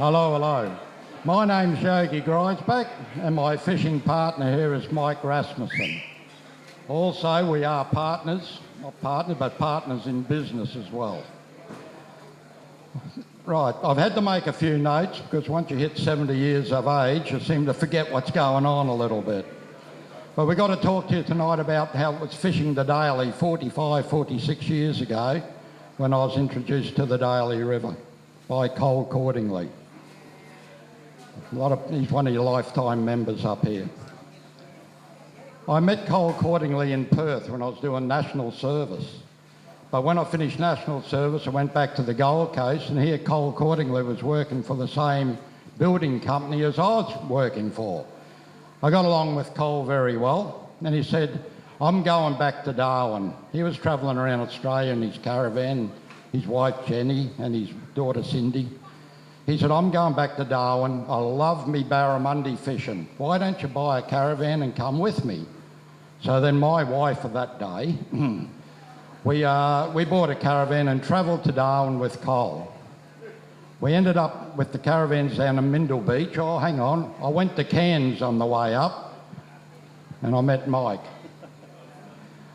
Hello, hello. My name's Yogi and my fishing partner here is Mike Rasmussen. Also, we are partners, not partners, but partners in business as well. Right, I've had to make a few notes because once you hit 70 years of age, you seem to forget what's going on a little bit. But we've got to talk to you tonight about how it was fishing the Daly 45, 46 years ago when I was introduced to the Daly River by Cole Cordingley. He's one of your lifetime members up here. I met Cole Cordingley in Perth when I was doing national service. But when I finished national service, I went back to the Gold Coast, and here Cole Cordingley was working for the same building company as I was working for. I got along with Cole very well, and he said, I'm going back to Darwin. He was travelling around Australia in his caravan, his wife Jenny and his daughter Cindy. He said, I'm going back to Darwin. I love me Barramundi fishing. Why don't you buy a caravan and come with me? So then my wife of that day, we bought a caravan and travelled to Darwin with Cole. We ended up with the caravans down in Mindle Beach. Oh, hang on. I went to Cairns on the way up and I met Mike.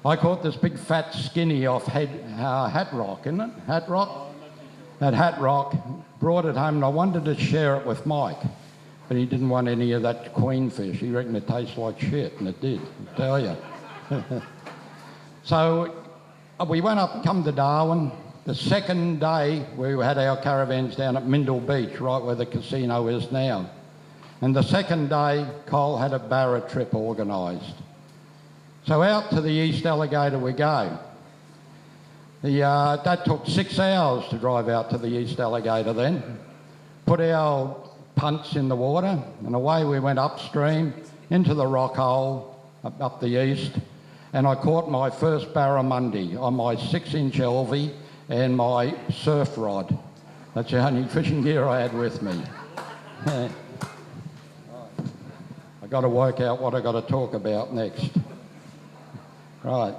I caught this big fat skinny off Hat Rock, isn't it? Hat Rock? At Hat Rock, brought it home and I wanted to share it with Mike. But he didn't want any of that queenfish. He reckoned it tastes like shit, and it did, I tell you. So we went up, come to Darwin. The second day, we had our caravans down at Mindle Beach, right where the casino is now. And the second day, Cole had a Barra trip organised. So out to the East Alligator we go. That took 6 hours to drive out to the East Alligator then. Put our punts in the water and away we went upstream into the rock hole up the east, and I caught my first barramundi on my 6-inch LV and my surf rod. That's the only fishing gear I had with me. I've got to work out what I've got to talk about next. Right.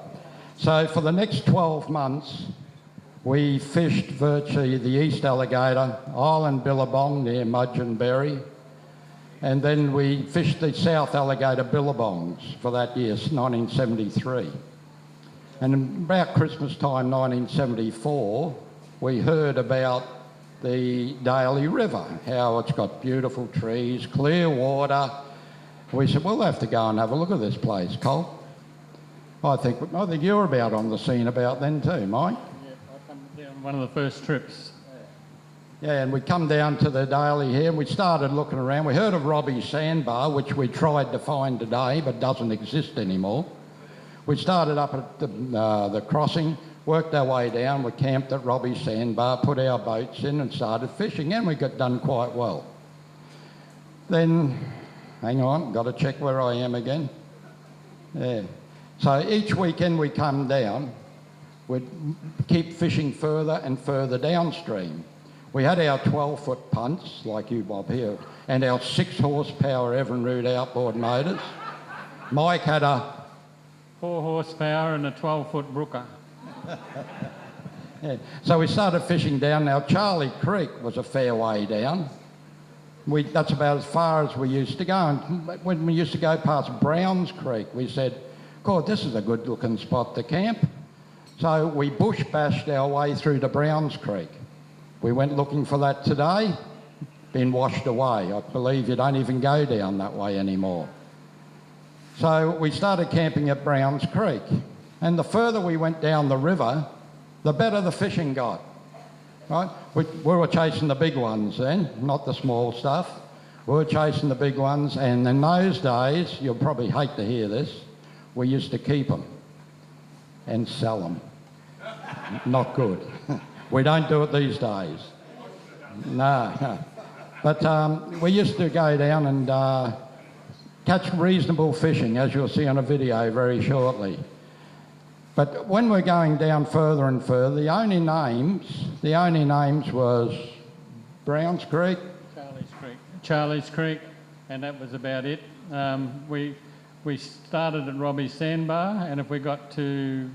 So for the next 12 months, we fished virtually the East Alligator, Island Billabong near Mudge and Berry, and then we fished the South Alligator Billabongs for that year, 1973. And about Christmas time, 1974, we heard about the Daly River, how it's got beautiful trees, clear water. We said, we'll have to go and have a look at this place, Cole. I think you were about on the scene about then too, Mike. Yeah, I come down one of the first trips. Yeah, and we come down to the Daly here and we started looking around. We heard of Robbie's Sandbar, which we tried to find today but doesn't exist anymore. We started up at the crossing, worked our way down, we camped at Robbie's Sandbar, put our boats in and started fishing, and we got done quite well. Then, hang on, got to check where I am again. Yeah. So each weekend we come down, we'd keep fishing further and further downstream. We had our 12-foot punts, like you, Bob, here, and our 6-horsepower Evinrude outboard motors. Mike had a 4 horsepower and a 12-foot brooker. Yeah. So we started fishing down. Now, Charlie Creek was a fair way down. That's about as far as we used to go. And when we used to go past Browns Creek, we said, God, this is a good-looking spot to camp. So we bush-bashed our way through to Browns Creek. We went looking for that today, been washed away. I believe you don't even go down that way anymore. So we started camping at Browns Creek. And the further we went down the river, the better the fishing got. Right? We were chasing the big ones then, not the small stuff. We were chasing the big ones, and in those days, you'll probably hate to hear this, we used to keep them and sell them. Not good. We don't do it these days. No. But we used to go down and catch reasonable fishing, as you'll see on a video very shortly. But when we're going down further and further, the only names was Browns Creek. Charlie's Creek, and that was about it. We started at Robbie's Sandbar, and if we got to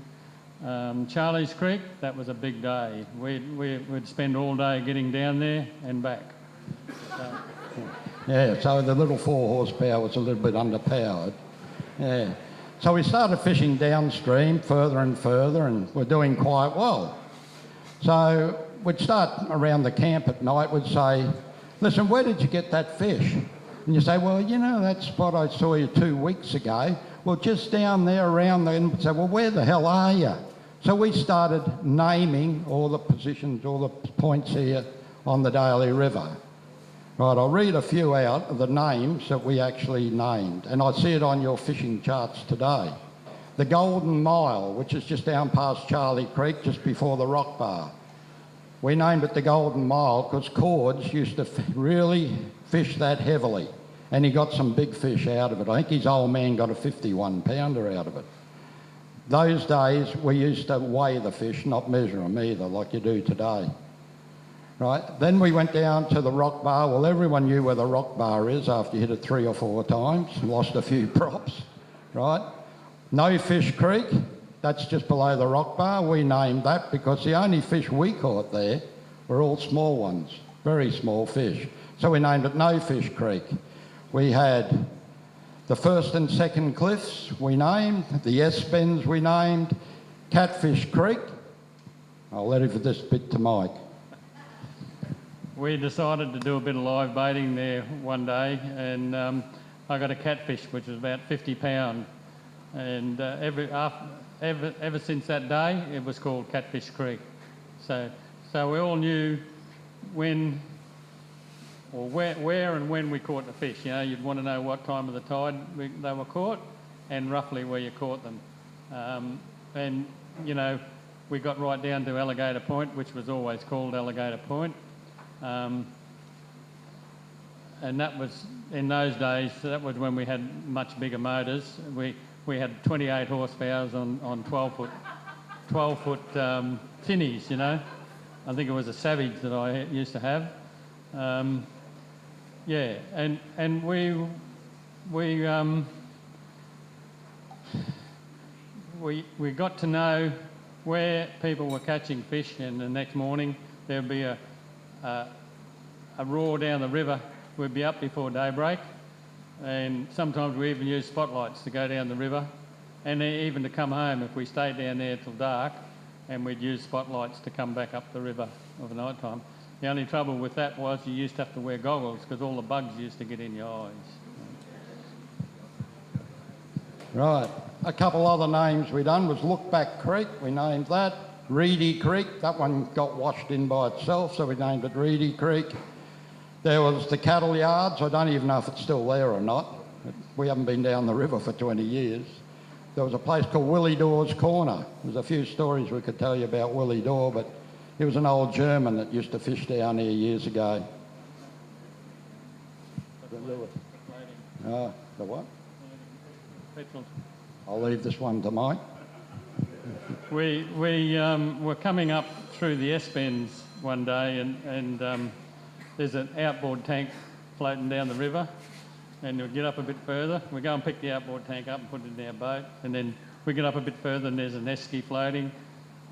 Charlie's Creek, that was a big day. We'd spend all day getting down there and back. Yeah, so the little 4 horsepower was a little bit underpowered. Yeah. So we started fishing downstream further and further, and we're doing quite well. So we'd start around the camp at night, we'd say, listen, where did you get that fish? And you say, well, you know that spot I saw you 2 weeks ago? Well, just down there around there. And we'd say, well, where the hell are you? So we started naming all the positions, all the points here on the Daly River. Right, I'll read a few out of the names that we actually named, and I see it on your fishing charts today. The Golden Mile, which is just down past Charlie Creek, just before the rock bar. We named it the Golden Mile because Cords used to really fish that heavily, and he got some big fish out of it. I think his old man got a 51-pounder out of it. Those days, we used to weigh the fish, not measure them either, like you do today. Right, then we went down to the rock bar. Well, everyone knew where the rock bar is after you hit it 3 or 4 times, lost a few props, right? No Fish Creek, that's just below the rock bar. We named that because the only fish we caught there were all small ones, very small fish. So we named it No Fish Creek. We had the first and second cliffs we named, the S-bends we named, Catfish Creek. I'll leave this bit to Mike. We decided to do a bit of live baiting there one day, and I got a catfish which was about 50 pound, and ever since that day it was called Catfish Creek. So we all knew when or where and when we caught the fish. You know, you'd want to know what time of the tide they were caught and roughly where you caught them. And you know, we got right down to Alligator Point, which was always called Alligator Point. And that was, in those days, that was when we had much bigger motors. We had 28 horsepowers on 12 foot tinnies, you know. I think it was a Savage that I used to have. Yeah, and we got to know where people were catching fish, and the next morning there'd be a roar down the river. We'd be up before daybreak, and sometimes we even used spotlights to go down the river, and even to come home if we stayed down there till dark, and we'd use spotlights to come back up the river of the night time. The only trouble with that was you used to have to wear goggles because all the bugs used to get in your eyes. Right, a couple other names we done was Lookback Creek, we named that. Reedy Creek, that one got washed in by itself, so we named it Reedy Creek. There was the cattle yards. I don't even know if it's still there or not. We haven't been down the river for 20 years. There was a place called Willie Dor's Corner. There's a few stories we could tell you about Willie Dor, but he was an old German that used to fish down here years ago. The what? I'll leave this one to Mike. We were coming up through the S-bends one day, and there's an outboard tank floating down the river, and we'll get up a bit further. We go and pick the outboard tank up and put it in our boat, and then we get up a bit further and there's an esky floating,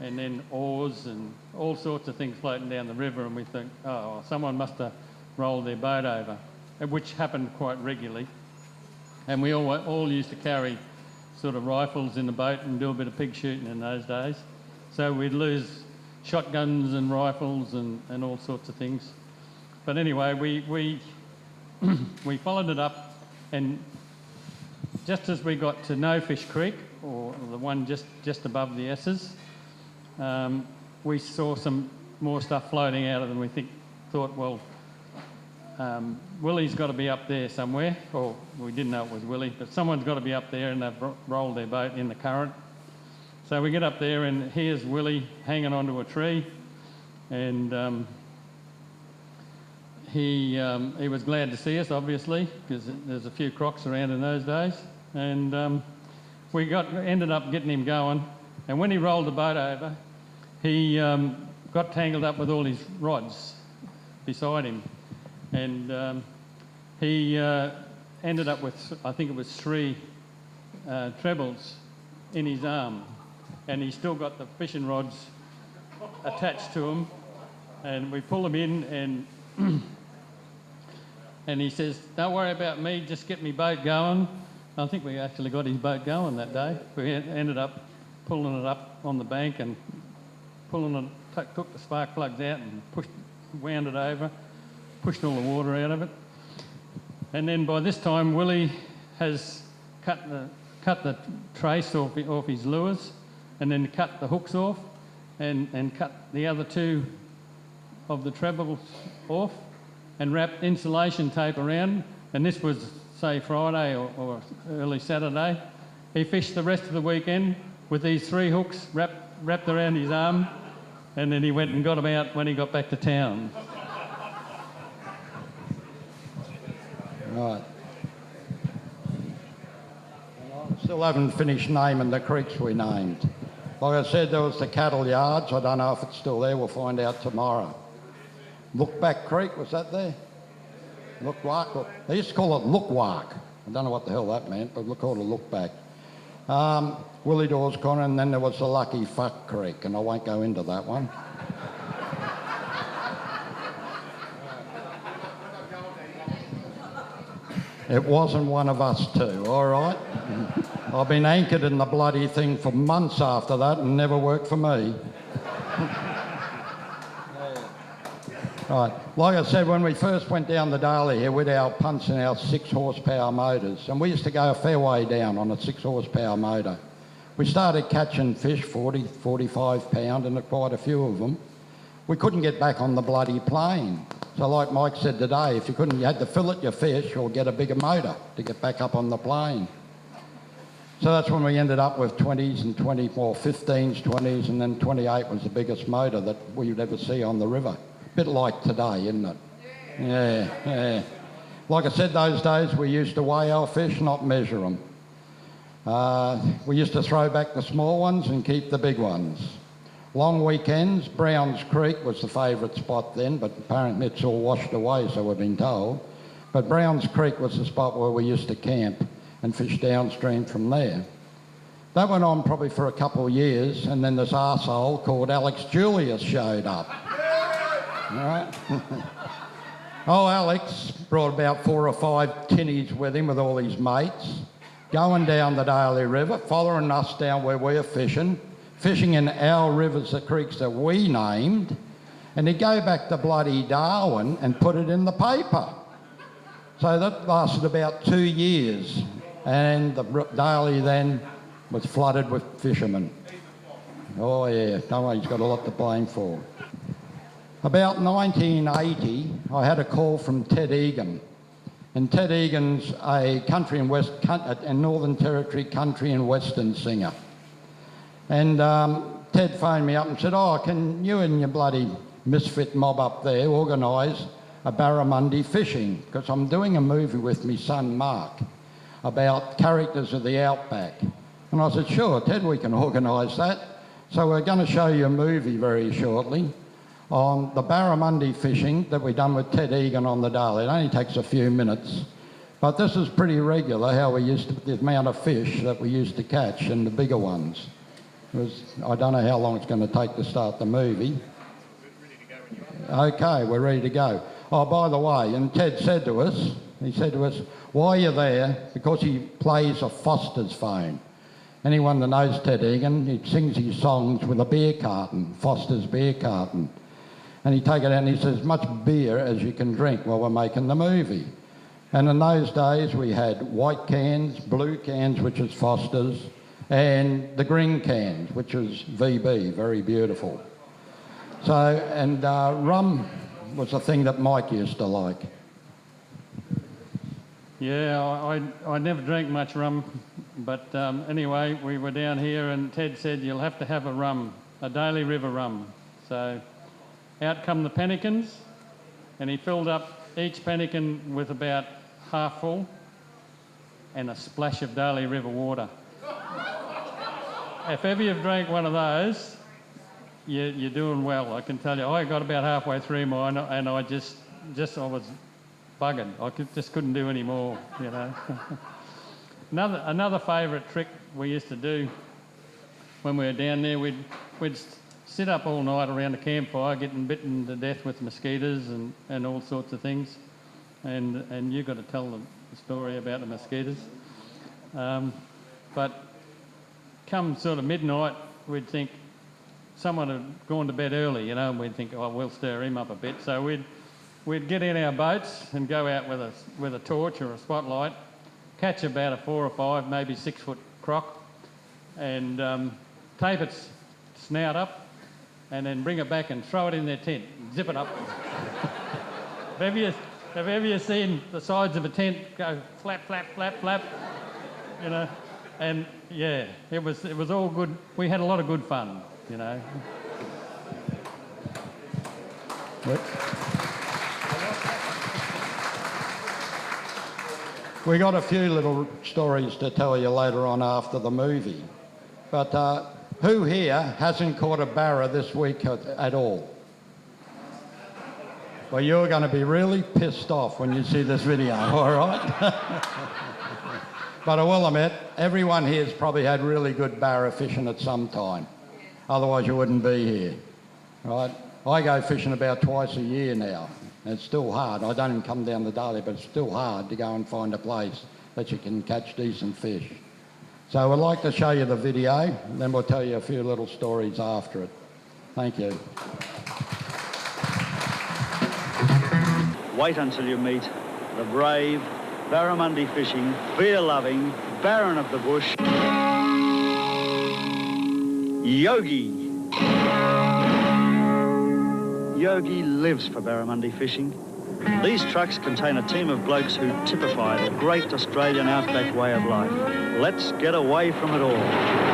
and then oars and all sorts of things floating down the river, and we think, oh, someone must have rolled their boat over, which happened quite regularly. And we all used to carry sort of rifles in the boat and do a bit of pig shooting in those days. So we'd lose shotguns and rifles and all sorts of things. But anyway, we followed it up, and just as we got to No Fish Creek, or the one just above the S's, we saw some more stuff floating out of them. We thought, well, Willie's got to be up there somewhere, or we didn't know it was Willie, but someone's got to be up there, and they've rolled their boat in the current. So we get up there, and here's Willie hanging onto a tree, and he was glad to see us, obviously, because there's a few crocs around in those days, and we ended up getting him going. And when he rolled the boat over, he got tangled up with all his rods beside him, and he ended up with, I think it was 3 trebles in his arm, and he's still got the fishing rods attached to him, and we pull them in, and And he says, don't worry about me, just get me boat going. I think we actually got his boat going that day. We ended up pulling it up on the bank and took the spark plugs out and wound it over, pushed all the water out of it. And then by this time, Willie has cut the trace off his lures, and then cut the hooks off, and cut the other two of the trebles off, and wrapped insulation tape around. And this was, say, Friday or early Saturday. He fished the rest of the weekend with these 3 hooks wrapped around his arm, and then he went and got them out when he got back to town. Right. Still haven't finished naming the creeks we named. Like I said, there was the cattle yards. I don't know if it's still there. We'll find out tomorrow. Lookback Creek, was that there? Lookwack? They used to call it Lookwack. I don't know what the hell that meant, but we called it Lookback. Willie Dawes Corner, and then there was the Lucky Fuck Creek, and I won't go into that one. It wasn't one of us two, all right? I've been anchored in the bloody thing for months after that and never worked for me. Right, like I said, when we first went down the Daly here with our punts and our 6 horsepower motors, and we used to go a fair way down on a 6 horsepower motor. We started catching fish, 40, 45 pound, and quite a few of them. We couldn't get back on the bloody plane. So like Mike said today, if you couldn't, you had to fillet your fish or get a bigger motor to get back up on the plane. So that's when we ended up with 20s and 15s, 20s, and then 28 was the biggest motor that we'd ever see on the river. Bit like today, isn't it? Yeah. Like I said, those days we used to weigh our fish, not measure them. We used to throw back the small ones and keep the big ones. Long weekends, Browns Creek was the favourite spot then, but apparently it's all washed away, so we've been told. But Browns Creek was the spot where we used to camp and fish downstream from there. That went on probably for a couple of years, and then this arsehole called Alex Julius showed up. All right. Oh, Alex brought about 4 or 5 tinnies with him with all his mates, going down the Daly River, following us down where we're fishing in our rivers, the creeks that we named, and he'd go back to bloody Darwin and put it in the paper. So that lasted about 2 years, and the Daly then was flooded with fishermen. Oh yeah, don't worry, he's got a lot to blame for. About 1980, I had a call from Ted Egan. And Ted Egan's a Northern Territory country and western singer. And Ted phoned me up and said, oh, can you and your bloody misfit mob up there organise a Barramundi fishing? Because I'm doing a movie with my son Mark about characters of the outback. And I said, sure, Ted, we can organise that. So we're going to show you a movie very shortly on the Barramundi fishing that we've done with Ted Egan on the Daly. It only takes a few minutes, but this is pretty regular, how we used to, the amount of fish that we used to catch and the bigger ones. I don't know how long it's going to take to start the movie. Okay, we're ready to go. Oh, by the way, and Ted said to us, while you're there, because he plays a Foster's phone. Anyone that knows Ted Egan, he sings his songs with a beer carton, Foster's beer carton. And he'd take it out and he says, as much beer as you can drink while we're making the movie. And in those days we had white cans, blue cans, which is Foster's, and the green cans, which is VB, very beautiful. So, and rum was a thing that Mike used to like. Yeah, I never drank much rum, but anyway, we were down here and Ted said, you'll have to have a rum, a Daly River rum. So out come the pannikins, and he filled up each pannikin with about half full and a splash of Daly River water. If ever you've drank one of those, you're doing well, I can tell you. I got about halfway through mine and I was buggered. I just couldn't do any more, you know. Another favourite trick we used to do when we were down there, we'd sit up all night around the campfire getting bitten to death with mosquitoes and all sorts of things. and you've got to tell the story about the mosquitoes. But come sort of midnight, we'd think someone had gone to bed early, you know, and we'd think, oh, we'll stir him up a bit. So we'd get in our boats and go out with a torch or a spotlight, catch about a 4 or 5, maybe 6 foot croc, and tape its snout up, and then bring it back and throw it in their tent, zip it up. Have you ever seen the sides of a tent go flap, flap, flap, flap? You know, and yeah, it was all good. We had a lot of good fun, you know. We got a few little stories to tell you later on after the movie. But who here hasn't caught a barra this week at all? Well, you're going to be really pissed off when you see this video, all right? But I will admit, everyone here's probably had really good barra fishing at some time. Otherwise you wouldn't be here, right? I go fishing about twice a year now. And it's still hard. I don't even come down to Daly, but it's still hard to go and find a place that you can catch decent fish. So I'd like to show you the video, and then we'll tell you a few little stories after it. Thank you. Wait until you meet the brave, Barramundi fishing, fear-loving, Baron of the bush, Yogi. Yogi lives for Barramundi fishing. These trucks contain a team of blokes who typify the great Australian outback way of life. Let's get away from it all.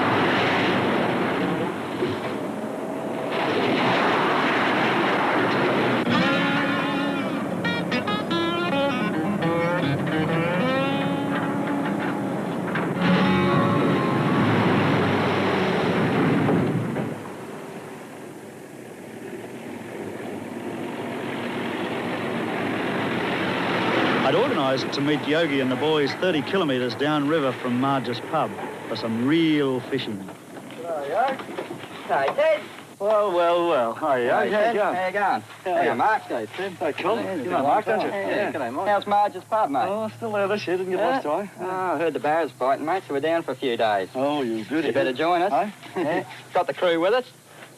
I'd organised to meet Yogi and the boys 30 kilometres downriver from Marge's pub for some real fishing. Hello, Yogi. Hey, Ted. Well. Hi, Yogi. How you going? How you going? Hey, Mark. Hey, Ted. Hey, Colin. Yeah, You know Mark, don't you? Yeah. G'day, Mike. How's Marge's pub, mate? Oh, still there this year. Didn't get lost, I? Oh, I heard the barra's fighting, mate, so we're down for a few days. Oh, you goody. You better join us. Hey? Yeah. Got the crew with us.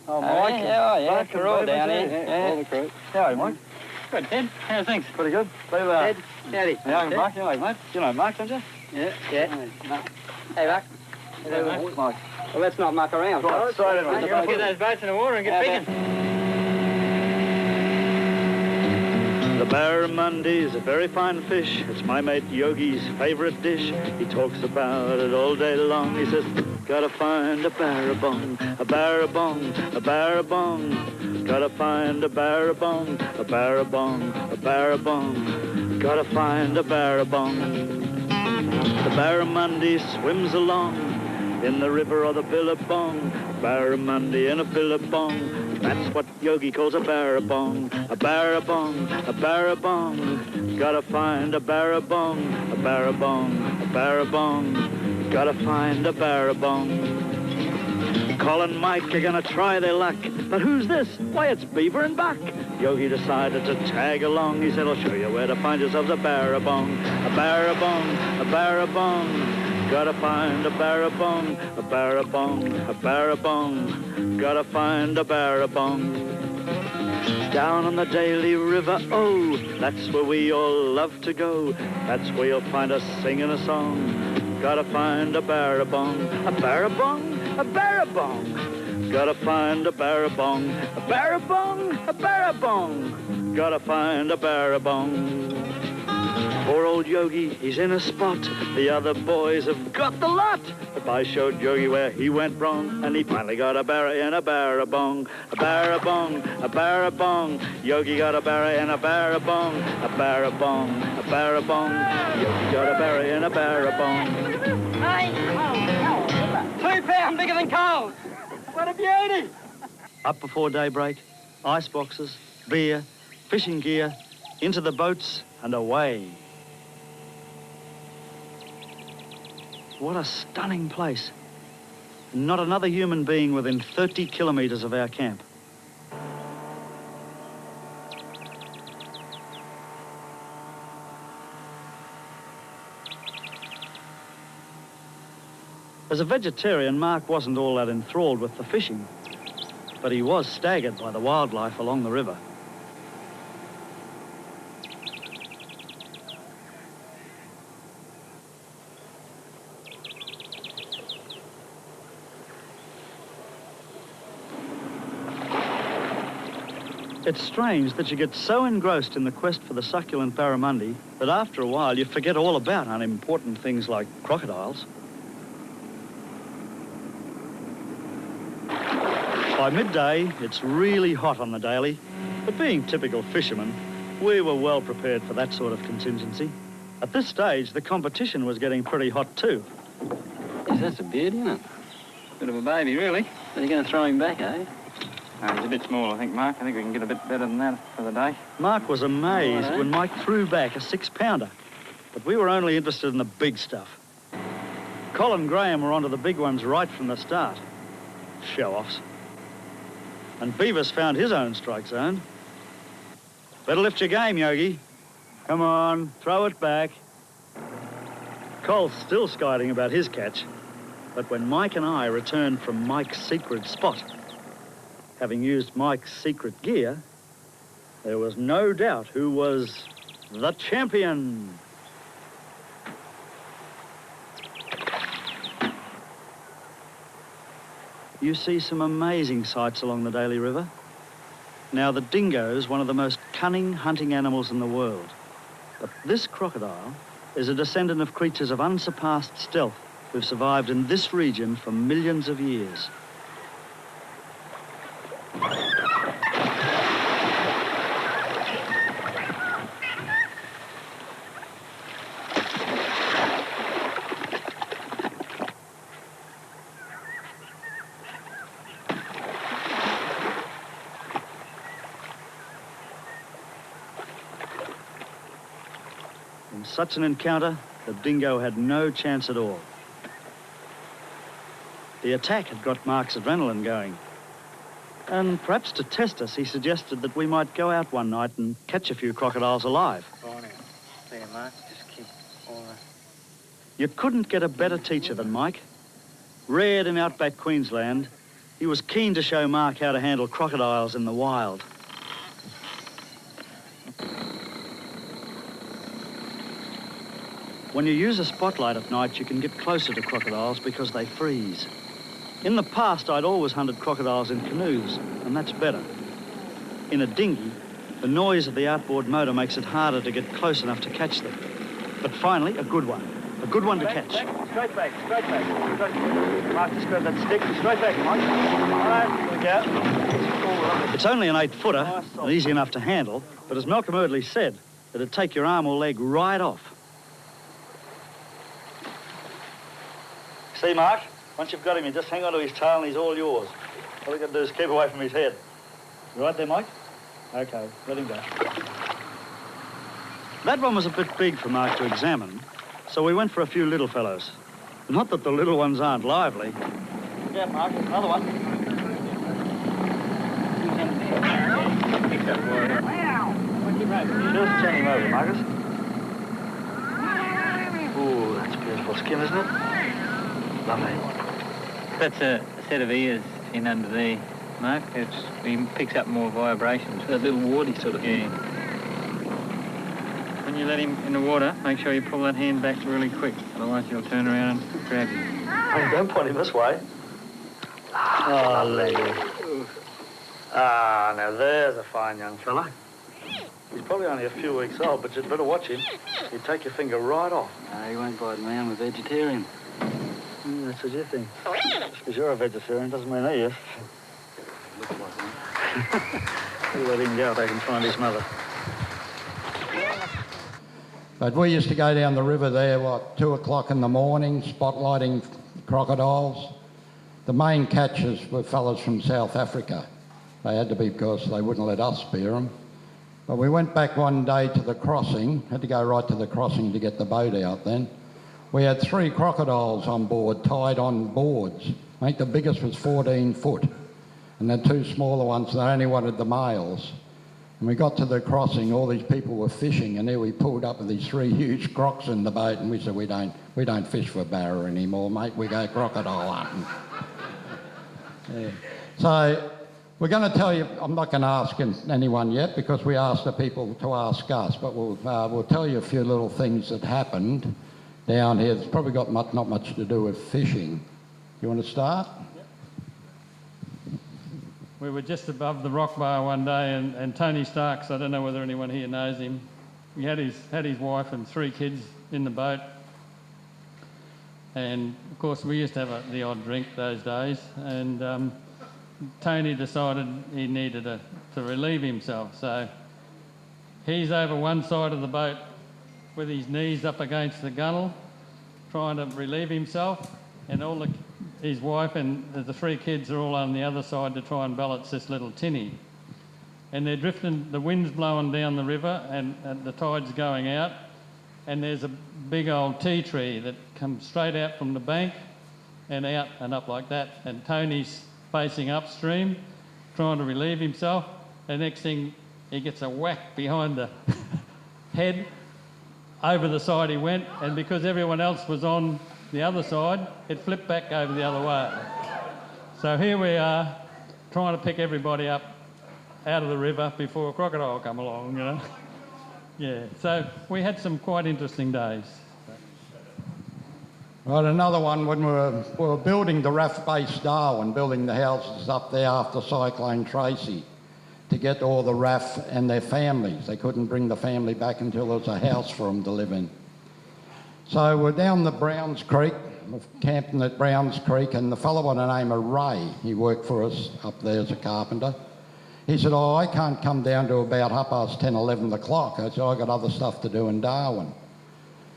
Oh, Mike. Yeah, Mark we're all and down David, here. yeah. All the crew. How are you, Mike? Good, Ted. How's things? Pretty good. Ted, howdy. Yeah, Mark. You know, mate. You know Mark, don't you? Yeah. Hey, Mark. Hey, Mike. Well, let's not muck around. Right, straight in, mate. Let's get those boats in the water and get fishing. The barramundi is a very fine fish. It's my mate Yogi's favourite dish. He talks about it all day long. He says, gotta find a barrabong, a barrabong, a barrabong. Gotta find a barrabong, a barrabong, a barrabong. Gotta find a barrabong. The barramundi swims along in the river or the billabong. Barramundi in a billabong. That's what Yogi calls a barrabong. A barrabong, a barrabong. Gotta find a barrabong, a barrabong, a barrabong. Gotta find a barrabong. Colin and Mike are gonna try their luck. But who's this? Why, it's Beaver and Buck. Yogi decided to tag along. He said, I'll show you where to find yourselves a barrabong. A barrabong, a barrabong. Gotta find a barrabong, a barrabong, a barrabong. Gotta find a barrabong. Down on the Daly River, oh, that's where we all love to go. That's where you'll find us singing a song. Gotta find a barrabong, a barrabong, a barrabong. Gotta find a barrabong, a barrabong, a barrabong. Gotta find a barrabong. Poor old Yogi, he's in a spot. The other boys have got the lot. But I showed Yogi where he went wrong, and he finally got a barra in a barrabong. A barrabong, a barrabong. Yogi got a barra in a barrabong. A barrabong, a barrabong. Yogi got a barra in a barrabong. Hey, 2 pound bigger than coal. What a beauty. Up before daybreak, ice boxes, beer, fishing gear, into the boats and away. What a stunning place. Not another human being within 30 kilometres of our camp. As a vegetarian, Mark wasn't all that enthralled with the fishing, but he was staggered by the wildlife along the river. It's strange that you get so engrossed in the quest for the succulent barramundi that after a while you forget all about unimportant things like crocodiles. By midday, it's really hot on the Daly, but being typical fishermen, we were well prepared for that sort of contingency. At this stage, the competition was getting pretty hot too. Yes, that's a beauty, isn't it? Bit of a baby, really. Are you going to throw him back, eh? He's a bit small, I think, Mark. I think we can get a bit better than that for the day. Mark was amazed when Mike threw back a 6-pounder, but we were only interested in the big stuff. Col and Graham were onto the big ones right from the start. Show-offs. And Beavis found his own strike zone. Better lift your game, Yogi. Come on, throw it back. Col's still skiding about his catch, but when Mike and I returned from Mike's secret spot, having used Mike's secret gear, there was no doubt who was the champion. You see some amazing sights along the Daly River. Now, the dingo is one of the most cunning hunting animals in the world. But this crocodile is a descendant of creatures of unsurpassed stealth who've survived in this region for millions of years. In such an encounter, the dingo had no chance at all. The attack had got Mark's adrenaline going. And perhaps to test us, he suggested that we might go out one night and catch a few crocodiles alive. Go on out. There, Mark. Just keep all right. You couldn't get a better teacher than Mike. Reared in outback Queensland, he was keen to show Mark how to handle crocodiles in the wild. When you use a spotlight at night, you can get closer to crocodiles because they freeze. In the past, I'd always hunted crocodiles in canoes, and that's better. In a dinghy, the noise of the outboard motor makes it harder to get close enough to catch them. But finally, a good one to catch. Straight back. Mark, just grab that stick. Straight back, Mike. All right, here we go. It's only an 8-footer, and easy enough to handle, but as Malcolm Eardley said, it'd take your arm or leg right off. See, Mark, once you've got him, you just hang on to his tail and he's all yours. All you got to do is keep away from his head. You right there, Mike? Okay, let him go. That one was a bit big for Mark to examine, so we went for a few little fellows. Not that the little ones aren't lively. Yeah, Mark, another one. Just turn him over, Marcus. Ooh, that's beautiful skin, isn't it? Lovely. That's a set of ears in under there, Mark. He picks up more vibrations. A little warty sort of thing. Yeah. When you let him in the water, make sure you pull that hand back really quick. Otherwise he'll turn around and grab you. Hey, don't point him this way. Oh, lady. Ah, now there's a fine young fella. He's probably only a few weeks old, but you'd better watch him. He'd take your finger right off. No, he won't bite me. I'm a vegetarian. That's what you think. Just because you're a vegetarian doesn't mean he is. Looks like one. We'll let him go so he can find his mother. But we used to go down the river there, 2 o'clock in the morning, spotlighting crocodiles. The main catchers were fellas from South Africa. They had to be because they wouldn't let us spear them. But we went back one day to the crossing, had to go right to the crossing to get the boat out then. We had 3 crocodiles on board, tied on boards. I think the biggest was 14 foot. And the 2 smaller ones, they only wanted the males. And we got to the crossing, all these people were fishing, and there we pulled up with these 3 huge crocs in the boat, and we said, we don't fish for barra anymore, mate, we go crocodile hunting. Yeah. So we're going to tell you, I'm not going to ask anyone yet because we asked the people to ask us, but we'll tell you a few little things that happened down here. It's probably got not much to do with fishing. You want to start? We were just above the rock bar one day, and Tony Starks, I don't know whether anyone here knows him, he had his wife and 3 kids in the boat. And of course we used to have the odd drink those days, and Tony decided he needed to relieve himself. So he's over one side of the boat with his knees up against the gunnel, trying to relieve himself, and his wife and the 3 kids are all on the other side to try and balance this little tinny. And they're drifting, the wind's blowing down the river and the tide's going out, and there's a big old tea tree that comes straight out from the bank and out and up like that. And Tony's facing upstream, trying to relieve himself. The next thing, he gets a whack behind the head. Over the side he went, and because everyone else was on the other side, it flipped back over the other way. So here we are, trying to pick everybody up out of the river before a crocodile come along, you know. Yeah, so we had some quite interesting days. Right, another one when we were building the RAF base Darwin, building the houses up there after Cyclone Tracy to get all the RAF and their families. They couldn't bring the family back until there was a house for them to live in. So we're down the Browns Creek, camping at Browns Creek, and the fellow by the name of Ray, he worked for us up there as a carpenter. He said, oh, I can't come down to about 10:30, 11 o'clock. I said, I got other stuff to do in Darwin.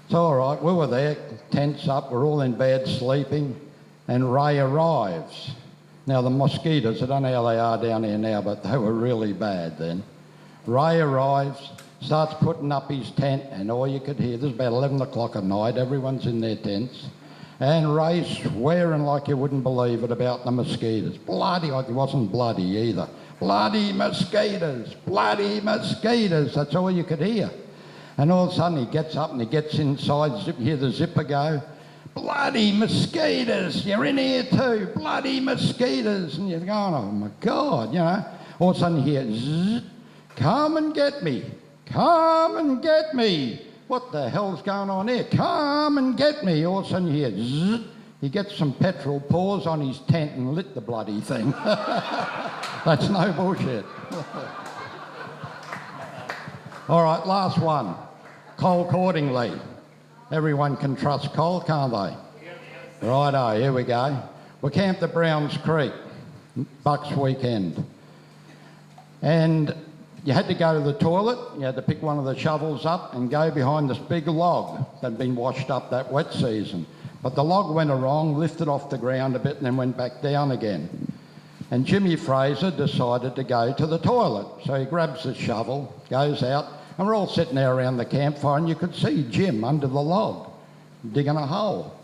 So all right, we were there, tents up, we're all in bed sleeping, and Ray arrives. Now the mosquitoes, I don't know how they are down here now, but they were really bad then. Ray arrives, starts putting up his tent, and all you could hear, this is about 11 o'clock at night, everyone's in their tents, and Ray's swearing like you wouldn't believe it about the mosquitoes. Bloody, like it wasn't bloody either. Bloody mosquitoes, that's all you could hear. And all of a sudden he gets up and he gets inside, you hear the zipper go, bloody mosquitoes, you're in here too, bloody mosquitoes. And you're going, oh my God, you know. All of a sudden you hear, zzz, come and get me. Come and get me. What the hell's going on here? Come and get me. All of a sudden you hear zzz. He gets some petrol, pours on his tent and lit the bloody thing. That's no bullshit. All right, last one. Cole Cordingley. Everyone can trust Cole, can't they? Righto, here we go. We're camped at Browns Creek, Bucks weekend. And you had to go to the toilet, you had to pick one of the shovels up and go behind this big log that had been washed up that wet season. But the log went wrong, lifted off the ground a bit and then went back down again. And Jimmy Fraser decided to go to the toilet. So he grabs the shovel, goes out, and we're all sitting there around the campfire and you could see Jim under the log, digging a hole.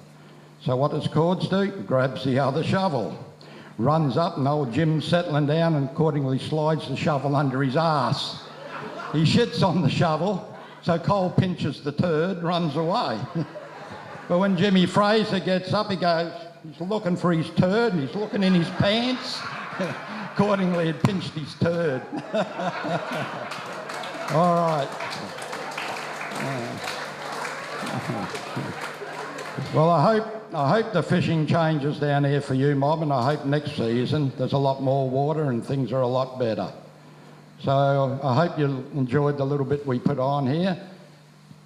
So what does Cords do? He grabs the other shovel, runs up and old Jim's settling down and accordingly slides the shovel under his arse. He shits on the shovel, so Cole pinches the turd, runs away. But when Jimmy Fraser gets up, he goes, he's looking for his turd and he's looking in his pants. Accordingly, he pinched his turd. All right. Well, I hope the fishing changes down here for you, Mob, and I hope next season there's a lot more water and things are a lot better. So I hope you enjoyed the little bit we put on here.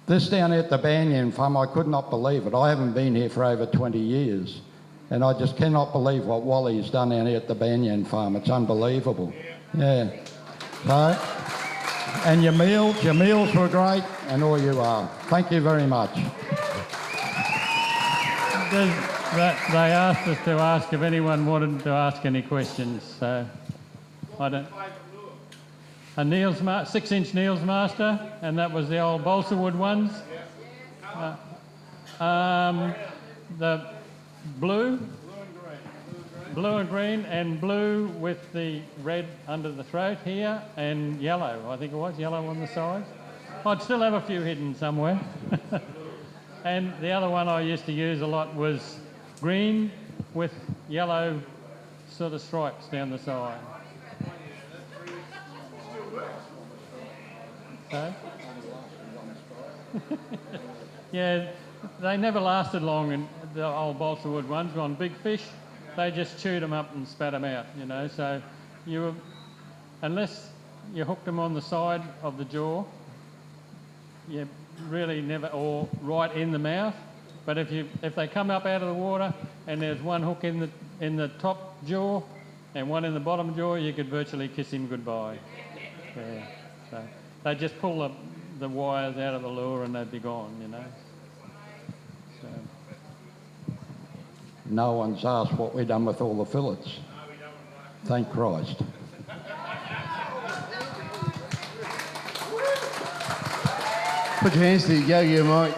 This down here at the Banyan Farm, I could not believe it. I haven't been here for over 20 years, and I just cannot believe what Wally's done down here at the Banyan Farm. It's unbelievable. Yeah. So, and your meals were great, and all you are. Thank you very much. They asked us to ask if anyone wanted to ask any questions, so I don't. A 6-inch Neil's Master, and that was the old balsa wood ones. The blue blue and green, and blue with the red under the throat here, and yellow, I think it was, yellow on the sides. I'd still have a few hidden somewhere. And the other one I used to use a lot was green with yellow sort of stripes down the side. So? Yeah, they never lasted long, in the old balsa wood ones. On big fish, they just chewed them up and spat them out, you know. So unless you hooked them on the side of the jaw, you really never, or right in the mouth. But if they come up out of the water and there's one hook in the top jaw and one in the bottom jaw, you could virtually kiss him goodbye. Yeah. So they just pull the wires out of the lure and they'd be gone, you know. So. No one's asked what we've done with all the fillets. Thank Christ. Put your hands to Yogi and Mike.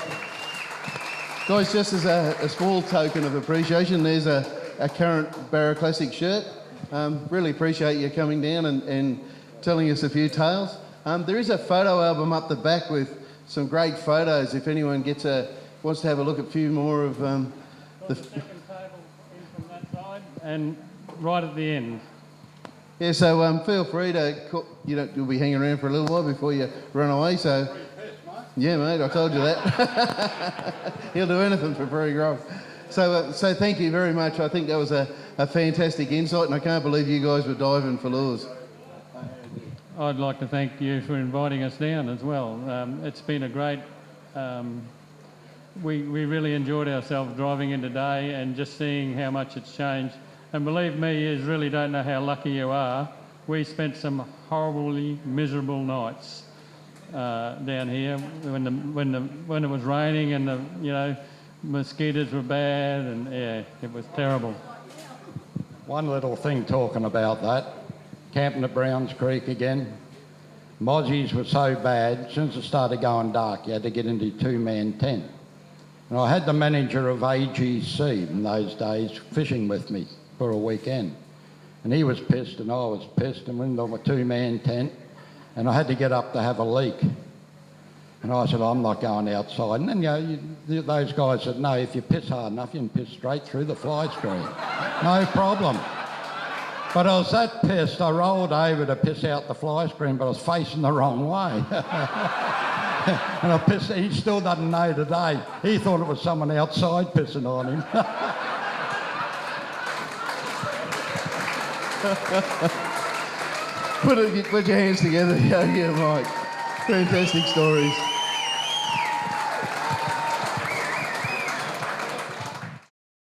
Guys, just as a small token of appreciation, there's a current Barra Classic shirt. Really appreciate you coming down and telling us a few tales. There is a photo album up the back with some great photos if anyone wants to have a look at a few more of the second table in from that side and right at the end. Yeah, so feel free to, you'll be hanging around for a little while before you run away, so... Yeah, mate, I told you that. He'll do anything for free, Rob. So thank you very much. I think that was a fantastic insight, and I can't believe you guys were diving for lures. I'd like to thank you for inviting us down as well. It's been a great... we really enjoyed ourselves driving in today and just seeing how much it's changed. And believe me, you really don't know how lucky you are. We spent some horribly miserable nights down here when it was raining and the mosquitoes were bad, and yeah, it was terrible. One little thing talking about that, camping at Browns Creek again. Mozzies were so bad, as soon as it started going dark, you had to get into a two-man tent. And I had the manager of AGC in those days fishing with me for a weekend. And he was pissed and I was pissed, and went on a two-man tent, and I had to get up to have a leak. And I said, I'm not going outside. And then, those guys said, no, if you piss hard enough, you can piss straight through the fly screen. No problem. But I was that pissed, I rolled over to piss out the fly screen, but I was facing the wrong way. And I pissed, he still doesn't know today. He thought it was someone outside pissing on him. Put your hands together, Yogi and Mike. Fantastic stories.